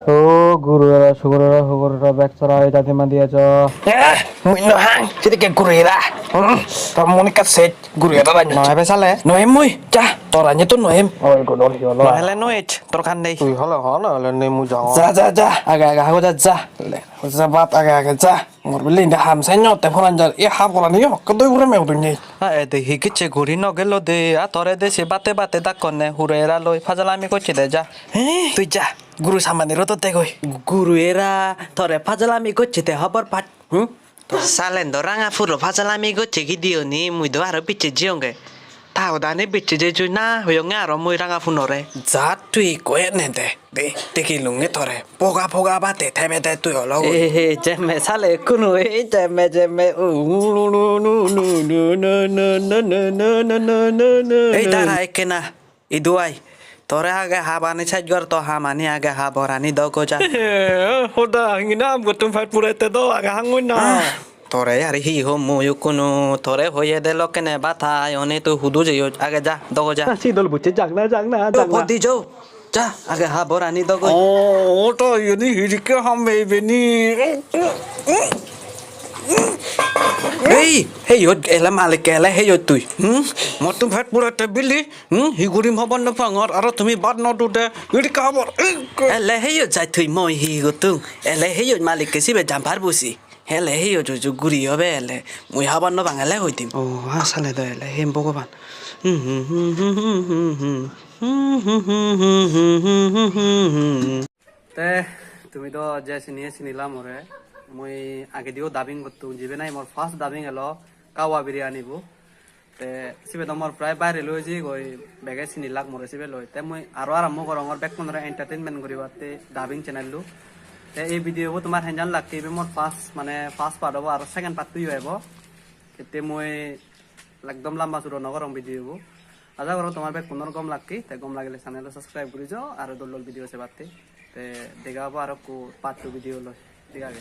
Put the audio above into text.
ও গুরুরা সুগুরুরা হুগুরুরা বেকচরা এই দাদিমা দিয়েছ Mui no hang, jadi kayak gurira. Muni kaset gurira banyak. নয় পেছালে Noem mui, cah, toranya tuh noem. ওই গডল হিয়ল Nohele noet, torkan deh. তুই হলে হল হলে নেমু যাও Ja, agak-agak aku ja. Sebab agak-agak ja. Ngorbeli dah ham saya nyot teleponan jar. Iya ham kolan yo, kedoi ure meu dunyai. দেখি কিচ্ছে ঘুরি নগেল দে আ তরে দেশে বাতে বাতে দাক কনে হুরেরা লই ফাজালামি করছে দে যা Tuh ja, guru sama nih rotot teh koi. গুরু এরা তরে ফাজালামি করছে তে হবর পাট সালেন দরাঙা ফুরো ফাজালামি করছে কি দিও নি মুই দো আরো পিছে জিওঙ্গে তাও দানে পিছে যে জুই না হইঙ্গে আরো মুই রাঙা ফুনরে Ja, tuh koi nente. Deh, teki lunge tore. Poga bate, tebe teh tuh yo lo. এ হে জেমে সালে কুনু এ জেমে জেমে উ নু নু নু নু নু নু নু নু নু নু নু নু নু নু Ei, তারা একে না ইদুয়াই তোরে আগে হাবানি সাজগর তো হামানি আগে হাবরানি দগো যা Hoda, ngina am gutum fat purete do agak hangun na. তোরে আর হি হো মুয়ু কুনু তোরে হয়ে দিল কেনে বাথা অনে তুই হুদু যে আগে যা দগো যা শীতল বুঝছে যাক না ভর্তি যাও যা আগে হাবরানি দগো Oto, ini hirike hambe beni. এই হত এলা মালিক এলা হে তুই মতুম ভাত পুরাতে বিলি হিগুরিম হবন না পাঙর আর তুমি বাদ ন দুতে ইডি কাবর এলা হে যাই তুই মই হি গতুং এলা হে মালিক কেসি বে জাম্পার বুসি হেলে হে জু গুরি হবে এলে মুই হবন না বাঙালে হইতিম ও হাসালে দ এলা হে ভগবান তে তুমি তো যে চিনিলাম ওরে মই আগে দিও দাবিং করতো যাবে নাই মোর ফার্স্ট দাবিং এলো কাওয়া বিরিয়ানি বু তে সিবে তো মোর প্রায় বাইরে লই যে গই বেগে চিনি লাগ মোর সিবে লই তে মই আরো আরম্ভ করো মোর বেক মনরে এন্টারটেইনমেন্ট করিবাতে দাবিং চ্যানেল লু তে এই ভিডিও তোমার হেনজান লাগতে মোর ফার্স্ট পার্ট হবো আর সেকেন্ড পার্ট তুই হইব তে মই একদম লম্বা চুরো নগরম ভিডিও বু আশা করো তোমার বেক কোন রকম লাগকি তে কম লাগলে চ্যানেল সাবস্ক্রাইব করে যাও আর দল ভিডিও সে বাতে তে দেখা হবো আর পার্ট 2 ভিডিও লই ঠিক আছে